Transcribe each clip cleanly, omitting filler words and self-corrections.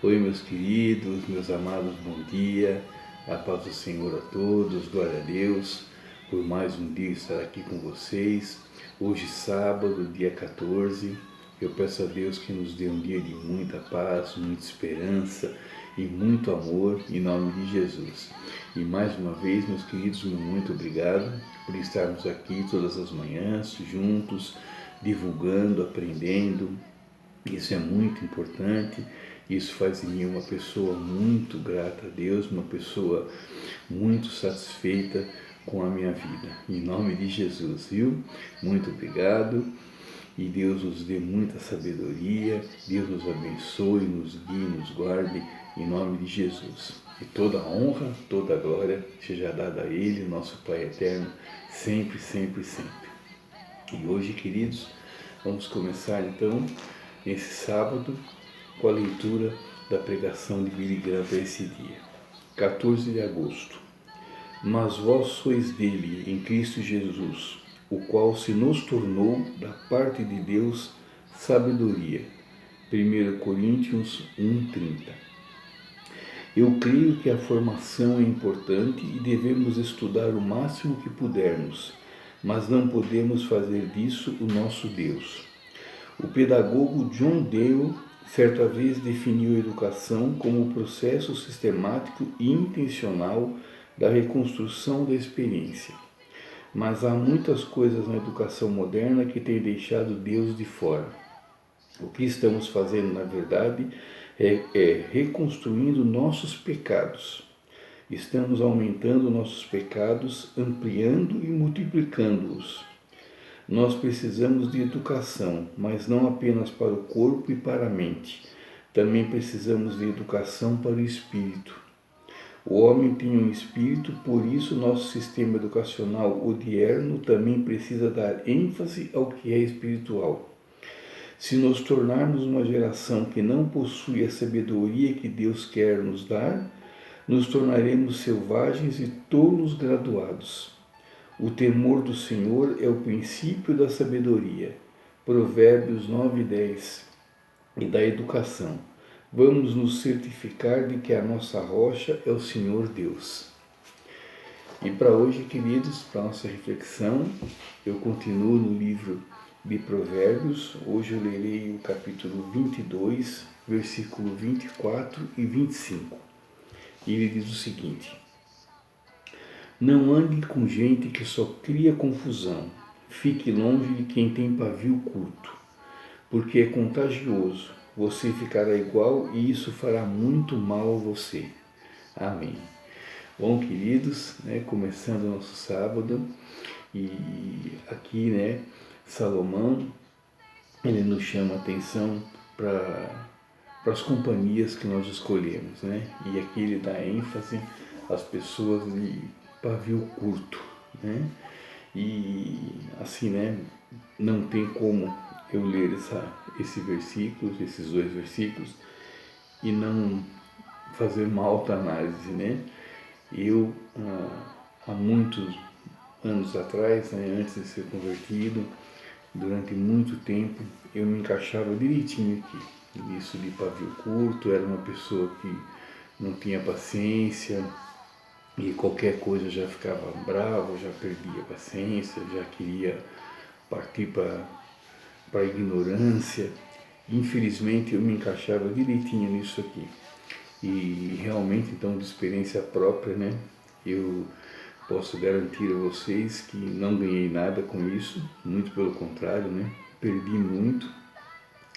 Oi, meus queridos, meus amados, bom dia. A paz do Senhor a todos, glória a Deus por mais um dia estar aqui com vocês. Hoje, sábado, dia 14, eu peço a Deus que nos dê um dia de muita paz, muita esperança e muito amor, em nome de Jesus. E mais uma vez, meus queridos, muito obrigado por estarmos aqui todas as manhãs, juntos, divulgando, aprendendo. Isso é muito importante, isso faz de mim uma pessoa muito grata a Deus, uma pessoa muito satisfeita com a minha vida. Em nome de Jesus, viu? Muito obrigado e Deus nos dê muita sabedoria, Deus nos abençoe, nos guie, nos guarde, em nome de Jesus. E toda a honra, toda a glória seja dada a Ele, nosso Pai eterno, sempre, sempre, sempre. E hoje, queridos, vamos começar então nesse sábado com a leitura da pregação de Billy Graham para esse dia, 14 de agosto. Mas vós sois dele, em Cristo Jesus, o qual se nos tornou, da parte de Deus, sabedoria. 1 Coríntios 1:30. Eu creio que a formação é importante e devemos estudar o máximo que pudermos, mas não podemos fazer disso o nosso Deus. O pedagogo John Dale certa vez definiu a educação como o processo sistemático e intencional da reconstrução da experiência. Mas há muitas coisas na educação moderna que têm deixado Deus de fora. O que estamos fazendo, na verdade, é reconstruindo nossos pecados. Estamos aumentando nossos pecados, ampliando e multiplicando-os. Nós precisamos de educação, mas não apenas para o corpo e para a mente. Também precisamos de educação para o espírito. O homem tem um espírito, por isso nosso sistema educacional odierno também precisa dar ênfase ao que é espiritual. Se nos tornarmos uma geração que não possui a sabedoria que Deus quer nos dar, nos tornaremos selvagens e tolos graduados. O temor do Senhor é o princípio da sabedoria. Provérbios 9:10. E da educação. Vamos nos certificar de que a nossa rocha é o Senhor Deus. E para hoje, queridos, para a nossa reflexão, eu continuo no livro de Provérbios. Hoje eu lerei o capítulo 22, versículo 24 e 25. E ele diz o seguinte: Não ande com gente que só cria confusão. Fique longe de quem tem pavio curto, porque é contagioso. Você ficará igual e isso fará muito mal a você. Amém. Bom, queridos, começando o nosso sábado, e aqui, Salomão, ele nos chama a atenção para as companhias que nós escolhemos, E aqui ele dá ênfase às pessoas de pavio curto, E assim, não tem como eu ler esses dois versículos, e não fazer uma alta análise, Eu, há muitos anos atrás, antes de ser convertido, durante muito tempo, eu me encaixava direitinho aqui. Isso de pavio curto, era uma pessoa que não tinha paciência, e qualquer coisa eu já ficava bravo, já perdia a paciência, já queria partir para a ignorância. Infelizmente eu me encaixava direitinho nisso aqui. E realmente, então, de experiência própria, eu posso garantir a vocês que não ganhei nada com isso, muito pelo contrário, perdi muito,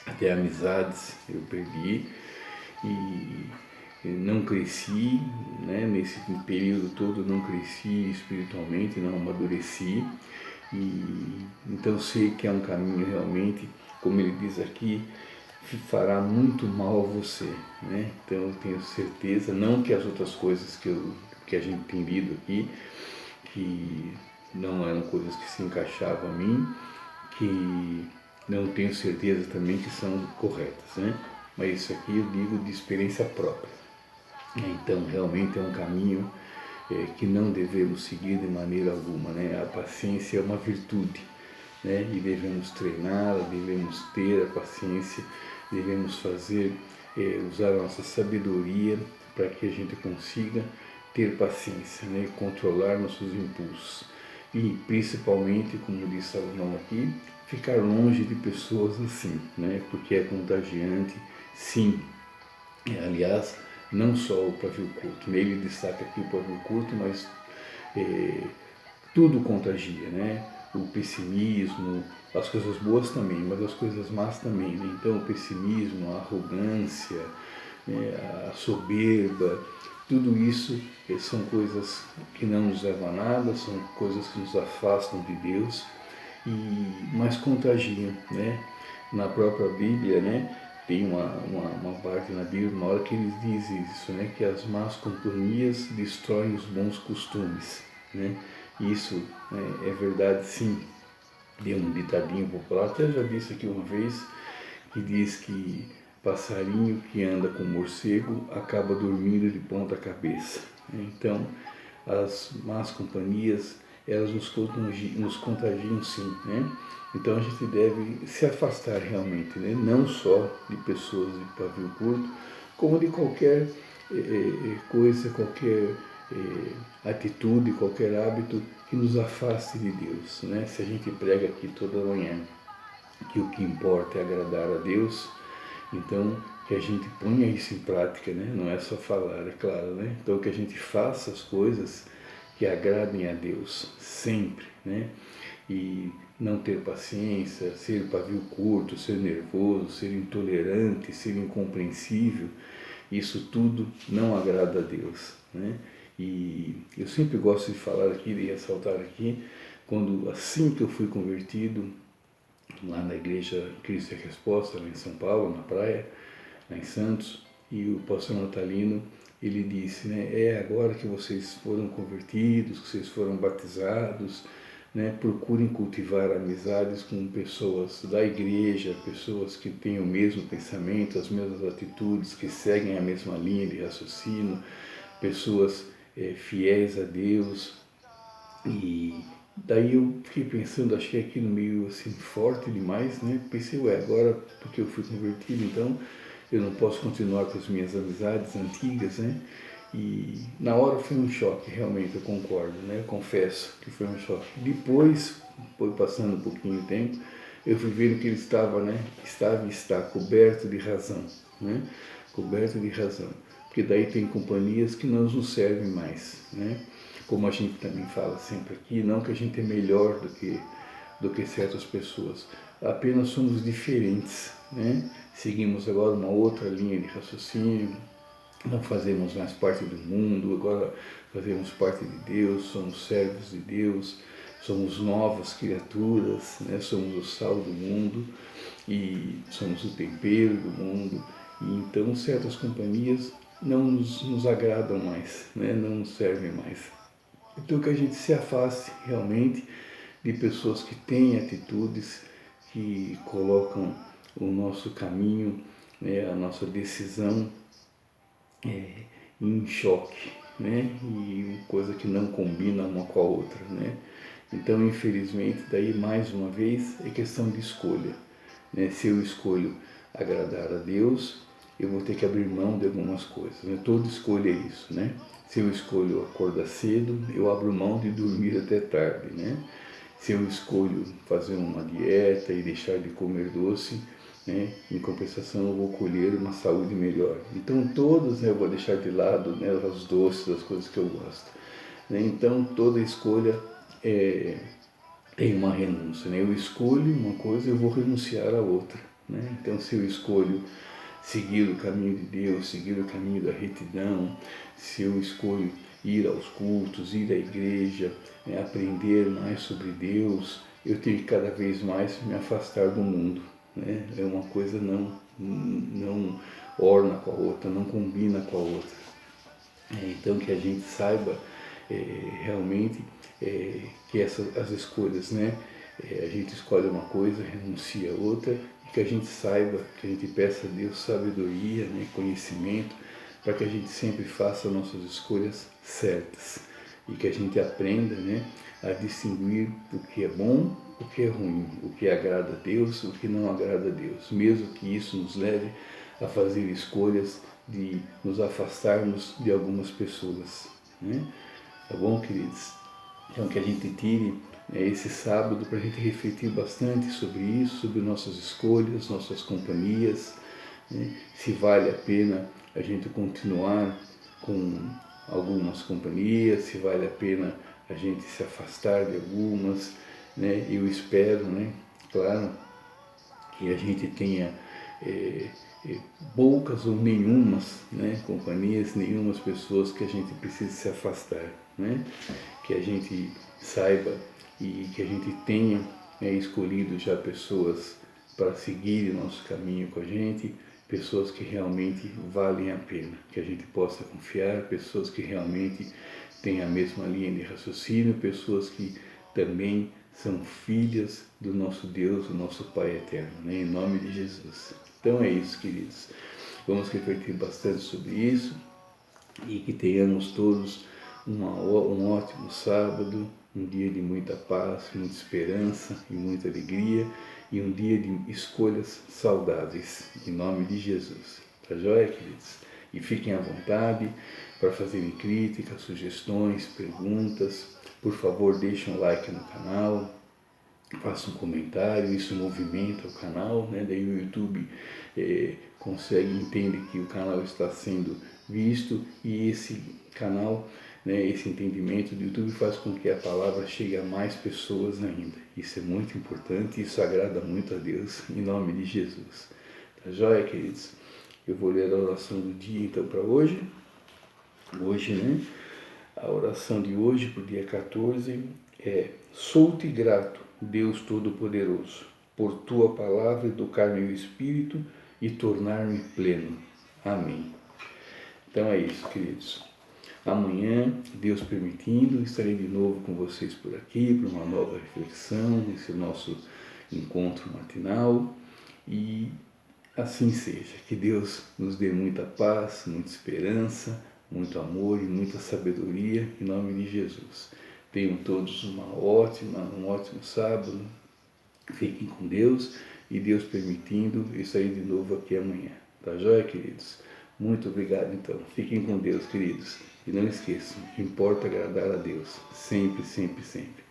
até amizades eu perdi, e não cresci, nesse período todo não cresci espiritualmente, não amadureci, e então sei que é um caminho realmente, como ele diz aqui, fará muito mal a você, Então eu tenho certeza, não que as outras coisas que a gente tem lido aqui, que não eram coisas que se encaixavam a mim, que não tenho certeza também que são corretas, Mas isso aqui eu digo de experiência própria. Então realmente é um caminho que não devemos seguir de maneira alguma, A paciência é uma virtude, E devemos treiná-la, devemos ter a paciência, devemos fazer usar a nossa sabedoria para que a gente consiga ter paciência, né? Controlar nossos impulsos. E principalmente, como disse Salomão aqui, ficar longe de pessoas assim, né? Porque é contagiante, sim. Aliás, não só o pavio curto, ele destaca aqui o pavio curto, mas tudo contagia, né? O pessimismo, as coisas boas também, mas as coisas más também, né? Então o pessimismo, a arrogância, a soberba, tudo isso são coisas que não nos levam a nada, são coisas que nos afastam de Deus, mas contagiam, né? Na própria Bíblia, né? Tem uma parte na Bíblia, uma hora que ele diz isso, né? Que as más companhias destroem os bons costumes, né? Isso é verdade, sim. Tem um ditadinho popular, até já disse aqui uma vez, que diz que passarinho que anda com morcego acaba dormindo de ponta cabeça. Então, as más companhias, elas nos contagiam sim, né? Então a gente deve se afastar realmente, né? Não só de pessoas de pavio curto, como de qualquer coisa, qualquer atitude, qualquer hábito que nos afaste de Deus, né? Se a gente prega aqui toda manhã que o que importa é agradar a Deus, então que a gente ponha isso em prática, né? Não é só falar, é claro, né? Então que a gente faça as coisas que agradem a Deus sempre, né? E não ter paciência, ser pavio curto, ser nervoso, ser intolerante, ser incompreensível, isso tudo não agrada a Deus, né? E eu sempre gosto de falar aqui, de ressaltar aqui, quando assim que eu fui convertido, lá na igreja Cristo é Resposta, lá em São Paulo, na praia, lá em Santos, e o pastor Natalino, ele disse, né, agora que vocês foram convertidos, que vocês foram batizados, né, procurem cultivar amizades com pessoas da igreja, pessoas que têm o mesmo pensamento, as mesmas atitudes, que seguem a mesma linha de raciocínio, pessoas fiéis a Deus. E daí eu fiquei pensando, achei aquilo meio assim forte demais, né? Pensei, agora porque eu fui convertido, então eu não posso continuar com as minhas amizades antigas, né? E na hora foi um choque, realmente, eu concordo, né? Eu confesso que foi um choque. Depois, foi passando um pouquinho de tempo, eu fui vendo que ele estava, né? Estava e está coberto de razão, né? Coberto de razão. Porque daí tem companhias que não nos servem mais, né? Como a gente também fala sempre aqui, não que a gente é melhor do que certas pessoas, apenas somos diferentes, né? Seguimos agora uma outra linha de raciocínio, não fazemos mais parte do mundo, agora fazemos parte de Deus, somos servos de Deus, somos novas criaturas, né? Somos o sal do mundo e somos o tempero do mundo. E então certas companhias não nos agradam mais, né? Não nos servem mais. Então que a gente se afaste realmente de pessoas que têm atitudes que colocam o nosso caminho, né, a nossa decisão em choque, né, e coisa que não combina uma com a outra, né. Então, infelizmente, daí mais uma vez é questão de escolha, né. Se eu escolho agradar a Deus, eu vou ter que abrir mão de algumas coisas, né? Toda escolha é isso, né? Se eu escolho acordar cedo, eu abro mão de dormir até tarde, né? Se eu escolho fazer uma dieta e deixar de comer doce, né, em compensação eu vou colher uma saúde melhor. Então todas, né, eu vou deixar de lado, né, os doces, as coisas que eu gosto, né? Então toda escolha tem uma renúncia, né? Eu escolho uma coisa, eu vou renunciar a outra, né? Então se eu escolho seguir o caminho de Deus, seguir o caminho da retidão, se eu escolho ir aos cultos, ir à igreja, aprender mais sobre Deus, eu tenho que cada vez mais me afastar do mundo, né? É uma coisa não orna com a outra, não combina com a outra. Então que a gente saiba realmente que as escolhas, né? A gente escolhe uma coisa, renuncia a outra, e que a gente saiba, que a gente peça a Deus sabedoria, né? Conhecimento, para que a gente sempre faça nossas escolhas certas e que a gente aprenda, né, a distinguir o que é bom, o que é ruim, o que agrada a Deus, o que não agrada a Deus, mesmo que isso nos leve a fazer escolhas de nos afastarmos de algumas pessoas, né? Tá bom, queridos? Então, que a gente tire esse sábado para a gente refletir bastante sobre isso, sobre nossas escolhas, nossas companhias, né? Se vale a pena a gente continuar com algumas companhias, se vale a pena a gente se afastar de algumas, né? Eu espero, né? Claro, que a gente tenha poucas ou nenhumas, né, companhias, nenhumas pessoas que a gente precise se afastar, né? Que a gente saiba e que a gente tenha escolhido já pessoas para seguir o nosso caminho com a gente, pessoas que realmente valem a pena, que a gente possa confiar, pessoas que realmente têm a mesma linha de raciocínio, pessoas que também são filhas do nosso Deus, do nosso Pai eterno, né? Em nome de Jesus. Então é isso, queridos. Vamos refletir bastante sobre isso e que tenhamos todos um ótimo sábado, um dia de muita paz, muita esperança e muita alegria e um dia de escolhas saudáveis, em nome de Jesus. Tá joia, queridos? E fiquem à vontade para fazerem críticas, sugestões, perguntas. Por favor, deixem um like no canal, faça um comentário, isso movimenta o canal, né? Daí o YouTube entende que o canal está sendo visto e esse canal, né, esse entendimento do YouTube faz com que a palavra chegue a mais pessoas ainda. Isso é muito importante, isso agrada muito a Deus, em nome de Jesus. Tá joia, queridos? Eu vou ler a oração do dia então para hoje. Hoje, né? A oração de hoje para o dia 14 é: sou-te grato, Deus Todo-Poderoso, por tua palavra educar meu espírito e tornar-me pleno. Amém. Então é isso, queridos. Amanhã, Deus permitindo, estarei de novo com vocês por aqui para uma nova reflexão, esse nosso encontro matinal. E assim seja. Que Deus nos dê muita paz, muita esperança, muito amor e muita sabedoria, em nome de Jesus. Tenham todos um ótimo sábado. Fiquem com Deus e Deus permitindo, estarei de novo aqui amanhã. Tá joia, queridos? Muito obrigado, então. Fiquem com Deus, queridos. E não esqueçam, importa agradar a Deus. Sempre, sempre, sempre.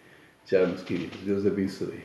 Tchau, meus queridos. Deus abençoe.